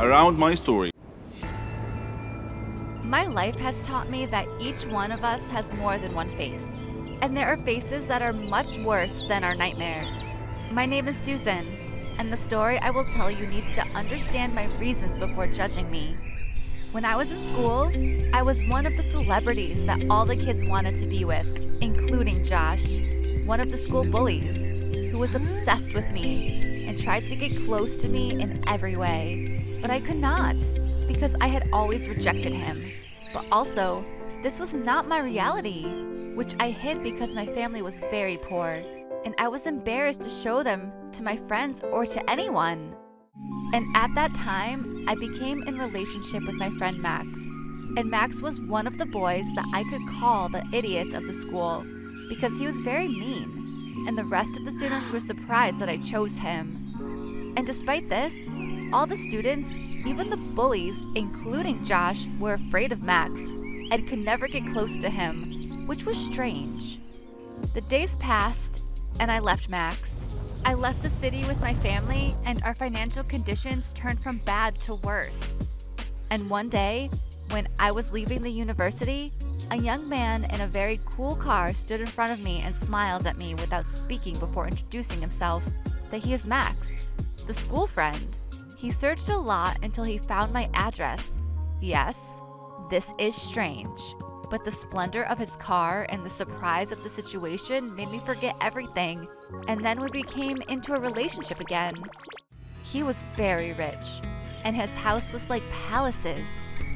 around my story. My life has taught me that each one of us has more than one face. And there are faces that are much worse than our nightmares. My name is Susan, and the story I will tell you needs to understand my reasons before judging me. When I was in school, I was one of the celebrities that all the kids wanted to be with, including Josh, one of the school bullies, who was obsessed with me and tried to get close to me in every way. But I could not, because I had always rejected him. But also, this was not my reality, which I hid because my family was very poor, and I was embarrassed to show them to my friends or to anyone. And at that time, I became in relationship with my friend Max. And Max was one of the boys that I could call the idiots of the school, because he was very mean, and the rest of the students were surprised that I chose him. And despite this, all the students, even the bullies, including Josh, were afraid of Max and could never get close to him, which was strange. The days passed, and I left Max. I left the city with my family, and our financial conditions turned from bad to worse. And one day, when I was leaving the university, a young man in a very cool car stood in front of me and smiled at me without speaking before introducing himself that he is Max, the school friend. He searched a lot until he found my address. Yes, this is strange, but the splendor of his car and the surprise of the situation made me forget everything, and then we became into a relationship again. He was very rich, and his house was like palaces.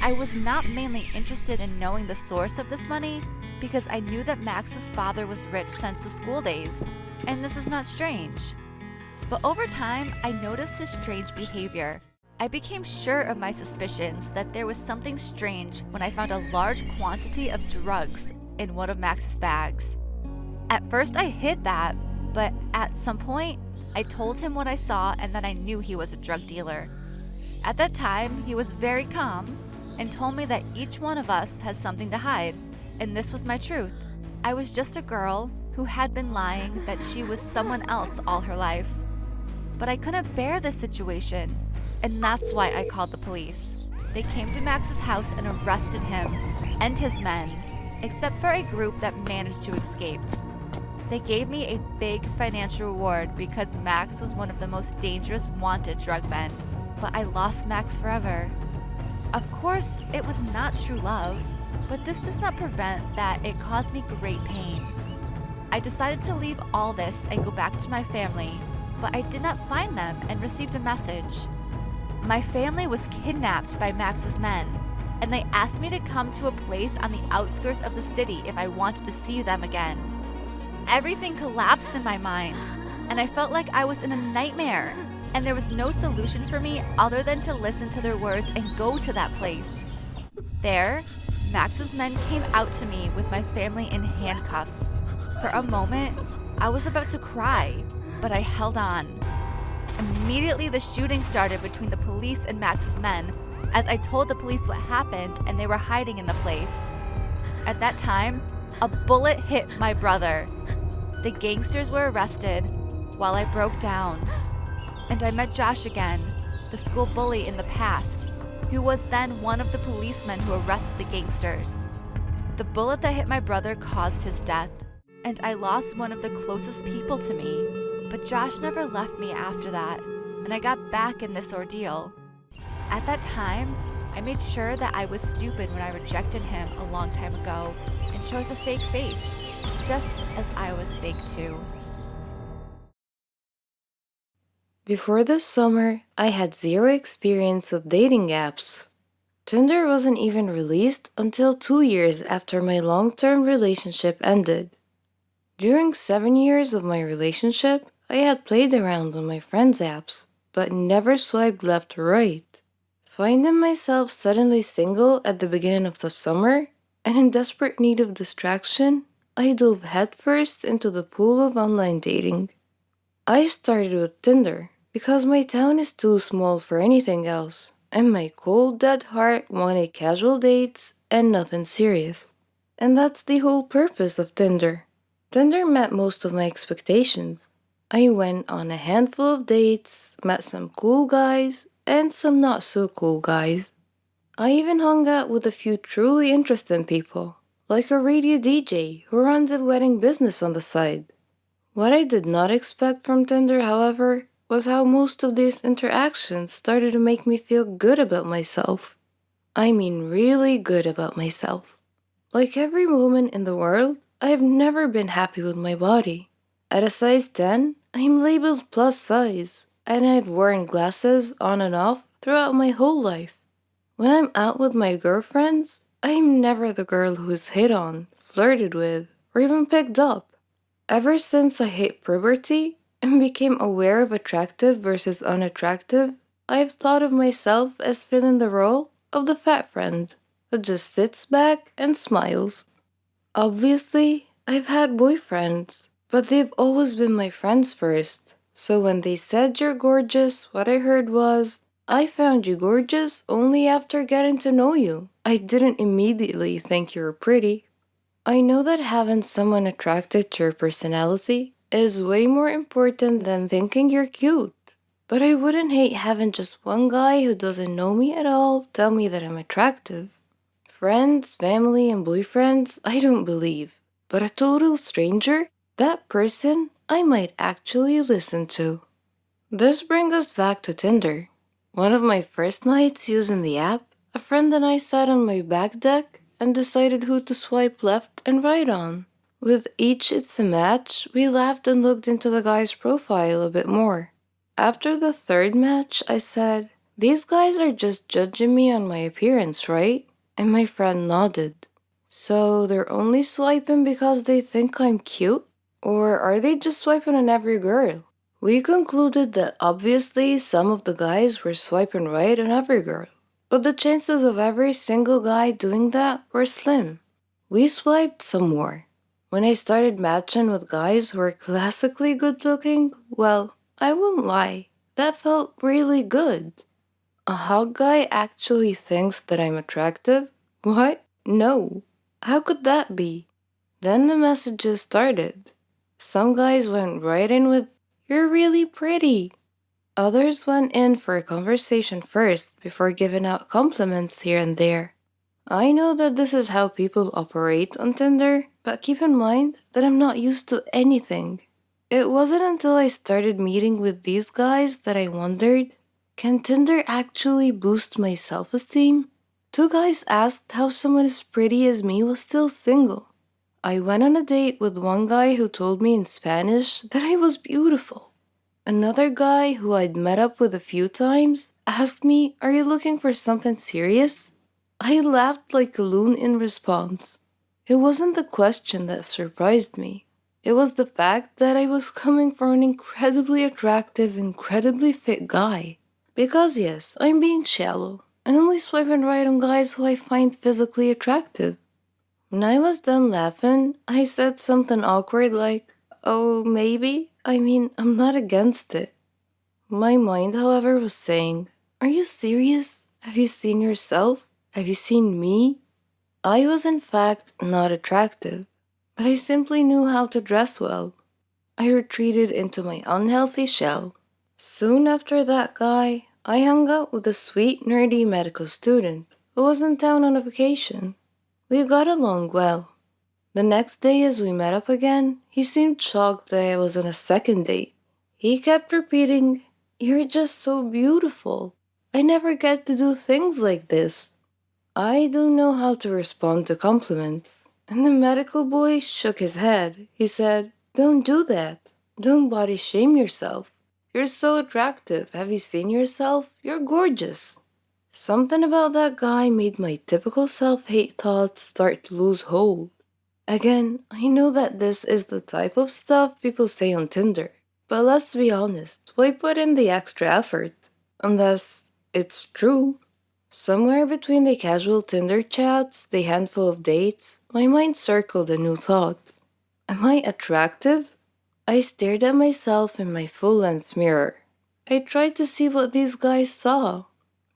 I was not mainly interested in knowing the source of this money because I knew that Max's father was rich since the school days, and this is not strange. But over time, I noticed his strange behavior. I became sure of my suspicions that there was something strange when I found a large quantity of drugs in one of Max's bags. At first I hid that, but at some point, I told him what I saw and that I knew he was a drug dealer. At that time, he was very calm and told me that each one of us has something to hide, and this was my truth. I was just a girl who had been lying that she was someone else all her life. But I couldn't bear this situation, and that's why I called the police. They came to Max's house and arrested him and his men, except for a group that managed to escape. They gave me a big financial reward because Max was one of the most dangerous wanted drug men, but I lost Max forever. Of course, it was not true love, but this does not prevent that it caused me great pain. I decided to leave all this and go back to my family, but I did not find them and received a message. My family was kidnapped by Max's men, and they asked me to come to a place on the outskirts of the city if I wanted to see them again. Everything collapsed in my mind, and I felt like I was in a nightmare, and there was no solution for me other than to listen to their words and go to that place. There, Max's men came out to me with my family in handcuffs. For a moment, I was about to cry, but I held on. Immediately, the shooting started between the police and Max's men, as I told the police what happened and they were hiding in the place. At that time, a bullet hit my brother. The gangsters were arrested while I broke down. And I met Josh again, the school bully in the past, who was then one of the policemen who arrested the gangsters. The bullet that hit my brother caused his death, and I lost one of the closest people to me. But Josh never left me after that, and I got back in this ordeal. At that time, I made sure that I was stupid when I rejected him a long time ago and chose a fake face, just as I was fake too. Before this summer, I had zero experience with dating apps. Tinder wasn't even released until 2 years after my long-term relationship ended. During 7 years of my relationship, I had played around on my friends' apps, but never swiped left or right. Finding myself suddenly single at the beginning of the summer and in desperate need of distraction, I dove headfirst into the pool of online dating. I started with Tinder because my town is too small for anything else, and my cold dead heart wanted casual dates and nothing serious. And that's the whole purpose of Tinder. Tinder met most of my expectations. I went on a handful of dates, met some cool guys, and some not so cool guys. I even hung out with a few truly interesting people, like a radio DJ who runs a wedding business on the side. What I did not expect from Tinder, however, was how most of these interactions started to make me feel good about myself. I mean, really good about myself. Like every woman in the world, I have never been happy with my body. At a size 10, I am labeled plus size, and I've worn glasses on and off throughout my whole life. When I'm out with my girlfriends, I'm never the girl who is hit on, flirted with, or even picked up. Ever since I hit puberty and became aware of attractive versus unattractive, I've thought of myself as filling the role of the fat friend who just sits back and smiles. Obviously, I've had boyfriends, but they've always been my friends first. So when they said you're gorgeous, what I heard was, I found you gorgeous only after getting to know you. I didn't immediately think you were pretty. I know that having someone attracted to your personality is way more important than thinking you're cute. But I wouldn't hate having just one guy who doesn't know me at all tell me that I'm attractive. Friends, family, and boyfriends, I don't believe. But a total stranger, that person, I might actually listen to. This brings us back to Tinder. One of my first nights using the app, a friend and I sat on my back deck and decided who to swipe left and right on. With each it's a match, we laughed and looked into the guy's profile a bit more. After the third match, I said, "These guys are just judging me on my appearance, right?" And my friend nodded. "So they're only swiping because they think I'm cute? Or are they just swiping on every girl?" We concluded that obviously some of the guys were swiping right on every girl, but the chances of every single guy doing that were slim. We swiped some more. When I started matching with guys who were classically good looking, well, I won't lie, that felt really good. A hot guy actually thinks that I'm attractive? What? No. How could that be? Then the messages started. Some guys went right in with, "You're really pretty." Others went in for a conversation first before giving out compliments here and there. I know that this is how people operate on Tinder, but keep in mind that I'm not used to anything. It wasn't until I started meeting with these guys that I wondered, can Tinder actually boost my self esteem? Two guys asked how someone as pretty as me was still single. I went on a date with one guy who told me in Spanish that I was beautiful. Another guy who I'd met up with a few times asked me, "Are you looking for something serious?" I laughed like a loon in response. It wasn't the question that surprised me. It was the fact that I was coming from an incredibly attractive, incredibly fit guy. Because yes, I'm being shallow and only swiping right on guys who I find physically attractive. When I was done laughing, I said something awkward like, "Oh, maybe? I mean, I'm not against it." My mind, however, was saying, "Are you serious? Have you seen yourself? Have you seen me?" I was in fact not attractive, but I simply knew how to dress well. I retreated into my unhealthy shell. Soon after that guy, I hung out with a sweet, nerdy medical student who was in town on a vacation. We got along well. The next day, as we met up again, he seemed shocked that I was on a second date. He kept repeating, "You're just so beautiful. I never get to do things like this." I don't know how to respond to compliments. And the medical boy shook his head. He said, "Don't do that. Don't body shame yourself. You're so attractive. Have you seen yourself? You're gorgeous." Something about that guy made my typical self-hate thoughts start to lose hold. Again, I know that this is the type of stuff people say on Tinder, but let's be honest, why put in the extra effort? Unless it's true. Somewhere between the casual Tinder chats, the handful of dates, my mind circled a new thought. Am I attractive? I stared at myself in my full-length mirror. I tried to see what these guys saw.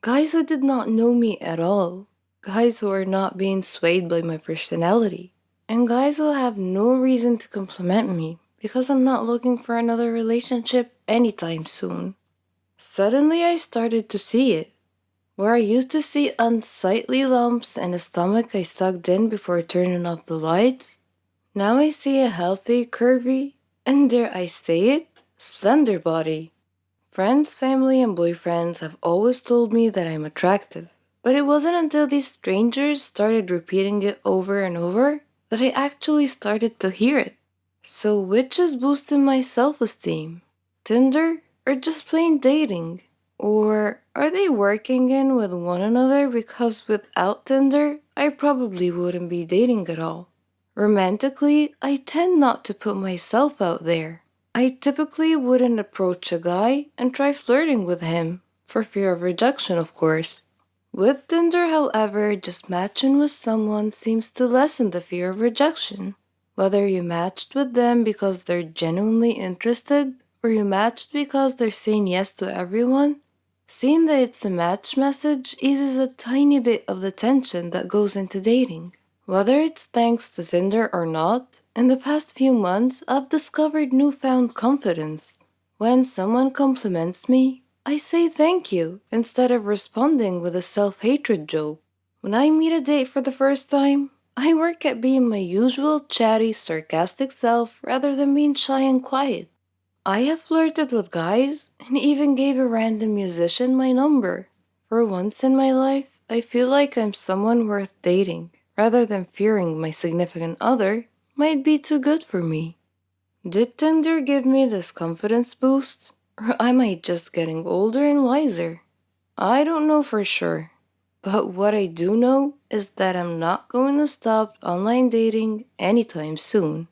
Guys who did not know me at all. Guys who are not being swayed by my personality. And guys who have no reason to compliment me because I'm not looking for another relationship anytime soon. Suddenly I started to see it. Where I used to see unsightly lumps and a stomach I sucked in before turning off the lights, now I see a healthy, curvy, and dare I say it, slender body. Friends, family, and boyfriends have always told me that I'm attractive, but it wasn't until these strangers started repeating it over and over that I actually started to hear it. So, which is boosting my self esteem? Tinder or just plain dating? Or are they working in with one another because without Tinder, I probably wouldn't be dating at all? Romantically, I tend not to put myself out there. I typically wouldn't approach a guy and try flirting with him, for fear of rejection, of course. With Tinder, however, just matching with someone seems to lessen the fear of rejection. Whether you matched with them because they're genuinely interested, or you matched because they're saying yes to everyone, seeing that it's a match message eases a tiny bit of the tension that goes into dating. Whether it's thanks to Tinder or not, in the past few months I've discovered newfound confidence. When someone compliments me, I say thank you instead of responding with a self hatred joke. When I meet a date for the first time, I work at being my usual chatty, sarcastic self rather than being shy and quiet. I have flirted with guys and even gave a random musician my number. For once in my life, I feel like I'm someone worth dating, rather than fearing my significant other might be too good for me. Did Tinder give me this confidence boost? Or am I just getting older and wiser? I don't know for sure. But what I do know is that I'm not going to stop online dating anytime soon.